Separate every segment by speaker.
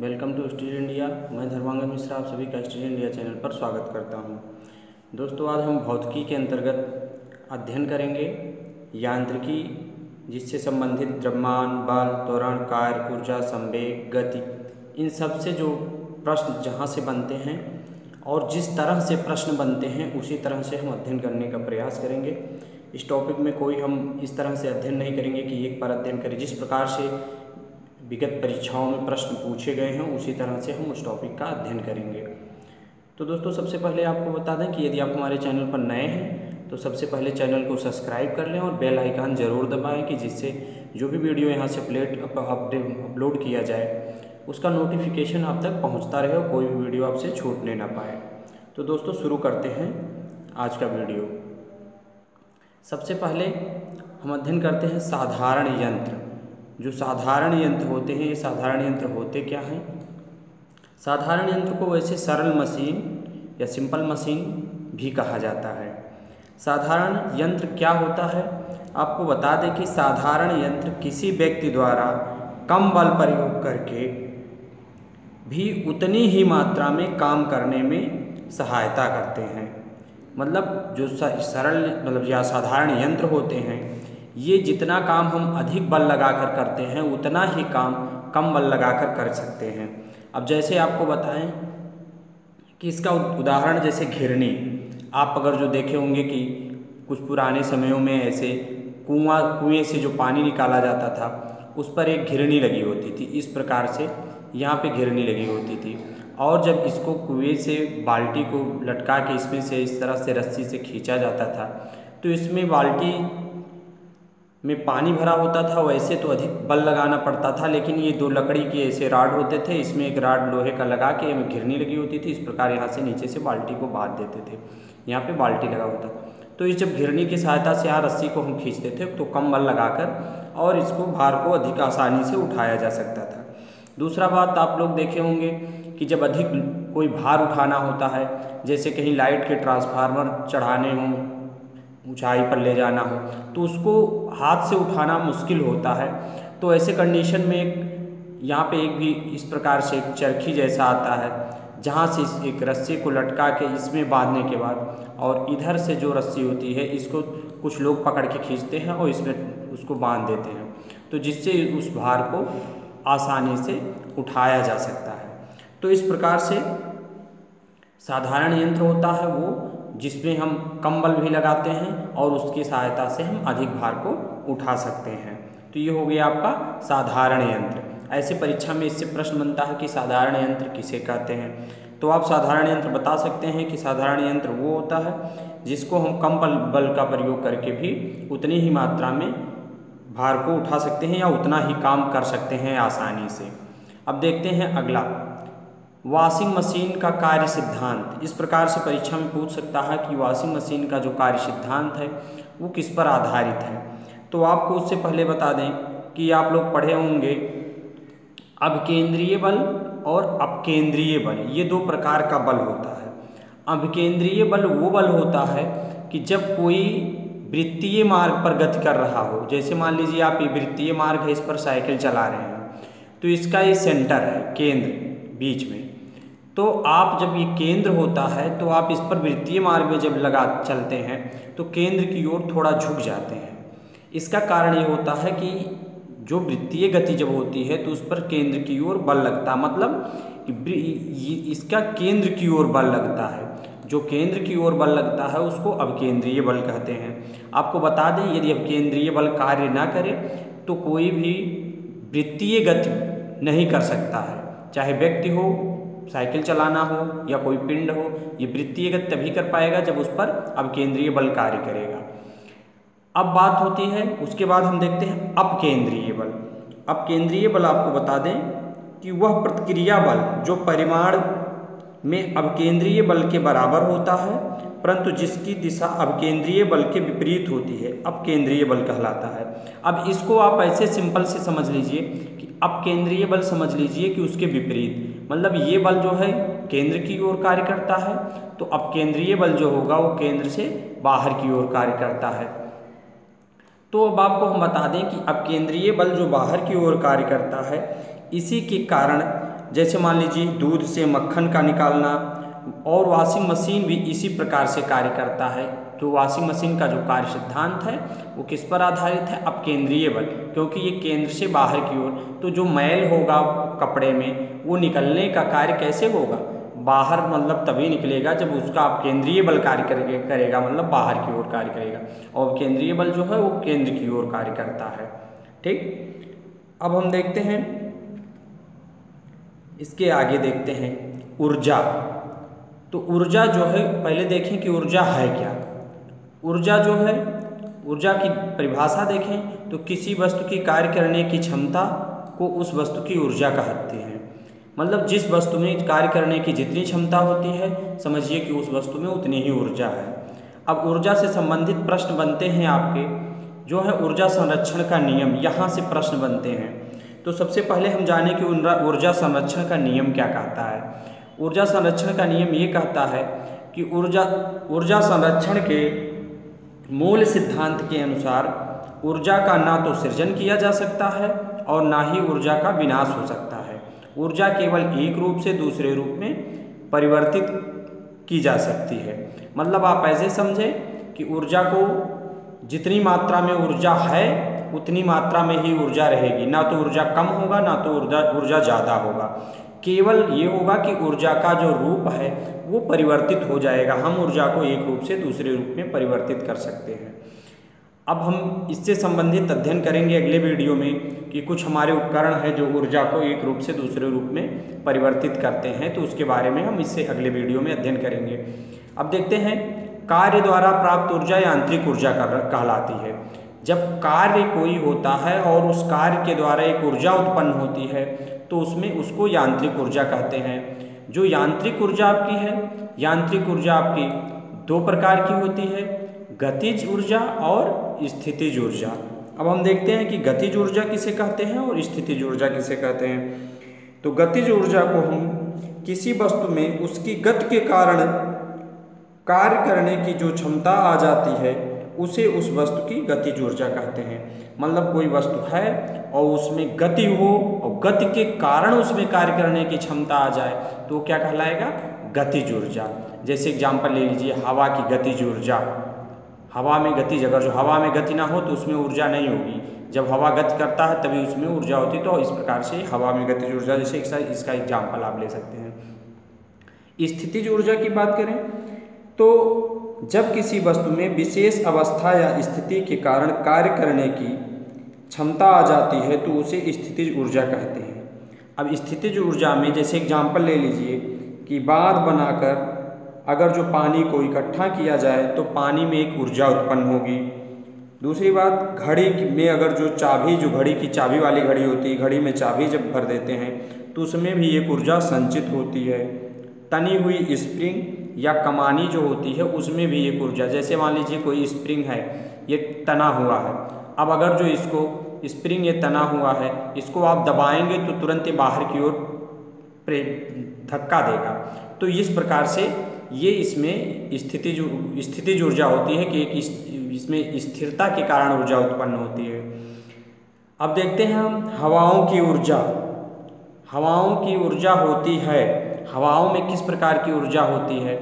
Speaker 1: Welcome to steal India. मैं धर्मांगन मिश्रा आप सभी का स्टील इंडिया चैनल पर स्वागत करता हूं। दोस्तों, आज हम भौतिकी के अंतर्गत अध्ययन करेंगे यांत्रिकी, जिससे संबंधित द्रव्यमान, बल, त्वरण, कार्य, ऊर्जा, संवेग, गति, इन सब से जो प्रश्न जहां से बनते हैं और जिस तरह से प्रश्न बनते हैं उसी तरह से हम अध्ययन करने का प्रयास करेंगे। इस टॉपिक में कोई हम इस तरह से अध्ययन नहीं करेंगे कि एक बार अध्ययन करें। जिस प्रकार से विगत परीक्षाओं में प्रश्न पूछे गए हैं उसी तरह से हम उस टॉपिक का अध्ययन करेंगे। तो दोस्तों, सबसे पहले आपको बता दें कि यदि आप हमारे चैनल पर नए हैं तो सबसे पहले चैनल को सब्सक्राइब कर लें और बेल आइकन ज़रूर दबाएं कि जिससे जो भी वीडियो यहाँ से अपलोड किया जाए उसका नोटिफिकेशन आप तक पहुँचता रहे और कोई भी वीडियो आपसे छूटने ना पाए। तो दोस्तों, शुरू करते हैं आज का वीडियो। सबसे पहले हम अध्ययन करते हैं साधारण यंत्र। जो साधारण यंत्र होते हैं, ये साधारण यंत्र होते क्या हैं? साधारण यंत्र को वैसे सरल मशीन या सिंपल मशीन भी कहा जाता है। साधारण यंत्र क्या होता है? आपको बता दें कि साधारण यंत्र किसी व्यक्ति द्वारा कम बल प्रयोग करके भी उतनी ही मात्रा में काम करने में सहायता करते हैं। मतलब जो सरल या साधारण यंत्र होते हैं, ये जितना काम हम अधिक बल लगाकर करते हैं उतना ही काम कम बल लगाकर कर सकते हैं। अब जैसे आपको बताएं कि इसका उदाहरण जैसे घिरनी, आप अगर जो देखे होंगे कि कुछ पुराने समयों में ऐसे कुएं से जो पानी निकाला जाता था उस पर एक घिरनी लगी होती थी। इस प्रकार से यहाँ पे घिरनी लगी होती थी और जब इसको कुएं से बाल्टी को लटका के इसमें से इस तरह से रस्सी से खींचा जाता था तो इसमें बाल्टी में पानी भरा होता था। वैसे तो अधिक बल लगाना पड़ता था, लेकिन ये दो लकड़ी के ऐसे राड होते थे, इसमें एक राड लोहे का लगा के घिरनी लगी होती थी। इस प्रकार यहाँ से नीचे से बाल्टी को बांध देते थे। यहाँ पे बाल्टी लगा होता था तो इस जब घिरनी की सहायता से यहाँ रस्सी को हम खींचते थे तो कम बल लगाकर और इसको भार को अधिक आसानी से उठाया जा सकता था। दूसरा बात आप लोग देखे होंगे कि जब अधिक कोई भार उठाना होता है, जैसे कहीं लाइट के ट्रांसफार्मर चढ़ाने हों, ऊंचाई पर ले जाना हो, तो उसको हाथ से उठाना मुश्किल होता है। तो ऐसे कंडीशन में यहाँ पे एक भी इस प्रकार से एक चरखी जैसा आता है जहाँ से एक रस्सी को लटका के इसमें बांधने के बाद और इधर से जो रस्सी होती है इसको कुछ लोग पकड़ के खींचते हैं और इसमें उसको बांध देते हैं, तो जिससे उस भार को आसानी से उठाया जा सकता है। तो इस प्रकार से साधारण यंत्र होता है वो जिसमें हम कम बल भी लगाते हैं और उसकी सहायता से हम अधिक भार को उठा सकते हैं। तो ये हो गया आपका साधारण यंत्र। ऐसे परीक्षा में इससे प्रश्न बनता है कि साधारण यंत्र किसे कहते हैं। तो आप साधारण यंत्र बता सकते हैं कि साधारण यंत्र वो होता है जिसको हम कम बल का प्रयोग करके भी उतनी ही मात्रा में भार को उठा सकते हैं या उतना ही काम कर सकते हैं आसानी से। अब देखते हैं अगला, वॉशिंग मशीन का कार्य सिद्धांत। इस प्रकार से परीक्षा में पूछ सकता है कि वॉशिंग मशीन का जो कार्य सिद्धांत है वो किस पर आधारित है। तो आपको उससे पहले बता दें कि आप लोग पढ़े होंगे अभिकेंद्रीय बल और अपकेंद्रीय बल, ये दो प्रकार का बल होता है। अभिकेंद्रीय बल वो बल होता है कि जब कोई वृत्तीय मार्ग पर गति कर रहा हो, जैसे मान लीजिए आप ये वृत्तीय मार्ग है, इस पर साइकिल चला रहे हैं तो इसका ये सेंटर है, केंद्र बीच में, तो आप जब ये केंद्र होता है तो आप इस पर वृत्तीय मार्ग में जब चलते हैं तो केंद्र की ओर थोड़ा झुक जाते हैं। इसका कारण ये होता है कि जो वृत्तीय गति जब होती है तो उस पर केंद्र की ओर बल लगता है, मतलब इसका केंद्र की ओर बल लगता है। जो केंद्र की ओर बल लगता है उसको अभिकेंद्रीय बल कहते हैं। आपको बता दें यदि अभिकेंद्रीय बल कार्य ना करे तो कोई भी वृत्तीय गति नहीं कर सकता है, चाहे व्यक्ति हो, साइकिल चलाना हो या कोई पिंड हो। ये वृत्तीय गति तभी कर पाएगा जब उस पर अभिकेंद्रीय बल कार्य करेगा। अब बात होती है, उसके बाद हम देखते हैं अपकेंद्रीय बल। अपकेंद्रीय बल आपको बता दें कि वह प्रतिक्रिया बल जो परिमाण में अभिकेंद्रीय बल के बराबर होता है परंतु जिसकी दिशा अभिकेंद्रीय बल के विपरीत होती है, अपकेंद्रीय बल कहलाता है। अब इसको आप ऐसे सिंपल से समझ लीजिए कि अपकेंद्रीय बल समझ लीजिए कि उसके विपरीत, मतलब ये बल जो है केंद्र की ओर कार्य करता है तो अपकेंद्रीय बल जो होगा वो केंद्र से बाहर की ओर कार्य करता है। तो अब आपको हम बता दें कि अपकेंद्रीय बल जो बाहर की ओर कार्य करता है, इसी के कारण जैसे मान लीजिए दूध से मक्खन का निकालना, और वॉशिंग मशीन भी इसी प्रकार से कार्य करता है। तो वॉशिंग मशीन का जो कार्य सिद्धांत है वो किस पर आधारित है? अपकेंद्रीय बल, क्योंकि ये केंद्र से बाहर की ओर, तो जो मैल होगा कपड़े में वो निकलने का कार्य कैसे होगा? बाहर, मतलब तभी निकलेगा जब उसका अपकेंद्रीय बल कार्य करेगा, मतलब बाहर की ओर कार्य करेगा, और केंद्रीय बल जो है वो केंद्र की ओर कार्य करता है। ठीक, अब हम देखते हैं, इसके आगे देखते हैं ऊर्जा। तो ऊर्जा जो है, पहले देखें कि ऊर्जा है क्या। ऊर्जा जो है, ऊर्जा की परिभाषा देखें तो किसी वस्तु की कार्य करने की क्षमता को उस वस्तु की ऊर्जा कहते हैं। मतलब जिस वस्तु में कार्य करने की जितनी क्षमता होती है, समझिए कि उस वस्तु में उतनी ही ऊर्जा है। अब ऊर्जा से संबंधित प्रश्न बनते हैं आपके, जो है ऊर्जा संरक्षण का नियम, यहाँ से प्रश्न बनते हैं। तो सबसे पहले हम जाने कि ऊर्जा संरक्षण का नियम क्या कहता है। ऊर्जा संरक्षण का नियम ये कहता है कि ऊर्जा संरक्षण के मूल सिद्धांत के अनुसार ऊर्जा का ना तो सृजन किया जा सकता है और ना ही ऊर्जा का विनाश हो सकता है। ऊर्जा केवल एक रूप से दूसरे रूप में परिवर्तित की जा सकती है। मतलब आप ऐसे समझें कि ऊर्जा को जितनी मात्रा में ऊर्जा है उतनी मात्रा में ही ऊर्जा रहेगी, ना तो ऊर्जा कम होगा ना तो ऊर्जा ज़्यादा होगा। केवल ये होगा कि ऊर्जा का जो रूप है वो परिवर्तित हो जाएगा। हम ऊर्जा को एक रूप से दूसरे रूप में परिवर्तित कर सकते हैं। अब हम इससे संबंधित अध्ययन करेंगे अगले वीडियो में कि कुछ हमारे उपकरण हैं जो ऊर्जा को एक रूप से दूसरे रूप में परिवर्तित करते हैं, तो उसके बारे में हम इससे अगले वीडियो में अध्ययन करेंगे। अब देखते हैं, कार्य द्वारा प्राप्त ऊर्जा यांत्रिक ऊर्जा कहलाती है। जब कार्य कोई होता है और उस कार्य के द्वारा एक ऊर्जा उत्पन्न होती है तो उसको यांत्रिक ऊर्जा कहते हैं। जो यांत्रिक ऊर्जा आपकी है, यांत्रिक ऊर्जा आपकी दो प्रकार की होती है, गतिज ऊर्जा और स्थितिज ऊर्जा। अब हम देखते हैं कि गतिज ऊर्जा किसे कहते हैं और स्थितिज ऊर्जा किसे कहते हैं। तो गतिज ऊर्जा को हम किसी वस्तु में उसकी गति के कारण कार्य करने की जो क्षमता आ जाती है उसे उस वस्तु की गतिज ऊर्जा कहते हैं। मतलब कोई वस्तु है और उसमें गति हो और गति के कारण उसमें कार्य करने की क्षमता आ जाए तो क्या कहलाएगा? गतिज ऊर्जा। जैसे एग्जांपल ले लीजिए, हवा की गतिज ऊर्जा। हवा में गतिज, अगर जो हवा में गति ना हो तो उसमें ऊर्जा नहीं होगी। जब हवा गति करता है तभी उसमें ऊर्जा होती है। तो इस प्रकार से हवा में गतिज ऊर्जा, जैसे इसका एग्जाम्पल आप ले सकते हैं। स्थितिज ऊर्जा की बात करें तो जब किसी वस्तु में विशेष अवस्था या स्थिति के कारण कार्य करने की क्षमता आ जाती है तो उसे स्थितिज ऊर्जा कहते हैं। अब स्थितिज ऊर्जा में जैसे एग्जाम्पल ले लीजिए कि बांध बनाकर अगर जो पानी को इकट्ठा किया जाए तो पानी में एक ऊर्जा उत्पन्न होगी। दूसरी बात, घड़ी में अगर जो घड़ी की चाबी वाली घड़ी होती है, घड़ी में चाबी जब भर देते हैं तो उसमें भी एक ऊर्जा संचित होती है। तनी हुई स्प्रिंग या कमानी जो होती है उसमें भी एक ऊर्जा, जैसे मान लीजिए कोई स्प्रिंग है, ये तना हुआ है। अब अगर जो इसको स्प्रिंग ये तना हुआ है, इसको आप दबाएंगे तो तुरंत बाहर की ओर धक्का देगा। तो इस प्रकार से ये इसमें स्थितिज ऊर्जा होती है कि एक इसमें स्थिरता के कारण ऊर्जा उत्पन्न होती है। अब देखते हैं हम हवाओं की ऊर्जा। हवाओं की ऊर्जा होती है, हवाओं में किस प्रकार की ऊर्जा होती है?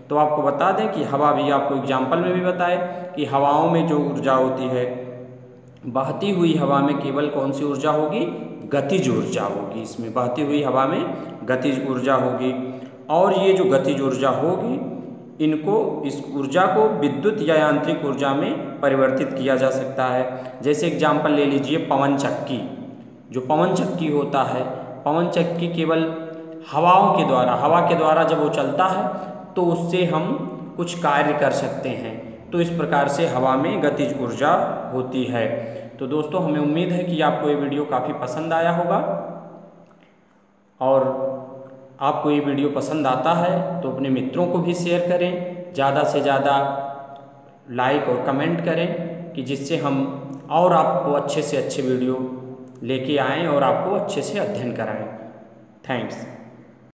Speaker 1: तो आपको बता दें कि हवा भी, आपको एग्जाम्पल में भी बताए कि हवाओं में जो ऊर्जा होती है, बहती हुई हवा में केवल कौन सी ऊर्जा होगी? गतिज ऊर्जा होगी। इसमें बहती हुई हवा में गतिज ऊर्जा होगी। और ये जो गतिज ऊर्जा होगी, इस ऊर्जा को विद्युत या यांत्रिक ऊर्जा में परिवर्तित किया जा सकता है। जैसे एग्जाम्पल ले लीजिए पवन चक्की। जो पवन चक्की होता है, पवन चक्की केवल हवा के द्वारा जब वो चलता है तो उससे हम कुछ कार्य कर सकते हैं। तो इस प्रकार से हवा में गतिज ऊर्जा होती है। तो दोस्तों, हमें उम्मीद है कि आपको ये वीडियो काफ़ी पसंद आया होगा, और आपको ये वीडियो पसंद आता है तो अपने मित्रों को भी शेयर करें, ज़्यादा से ज़्यादा लाइक और कमेंट करें कि जिससे हम और आपको अच्छे से अच्छे वीडियो लेके आएँ और आपको अच्छे से अध्ययन कराएँ। थैंक्स।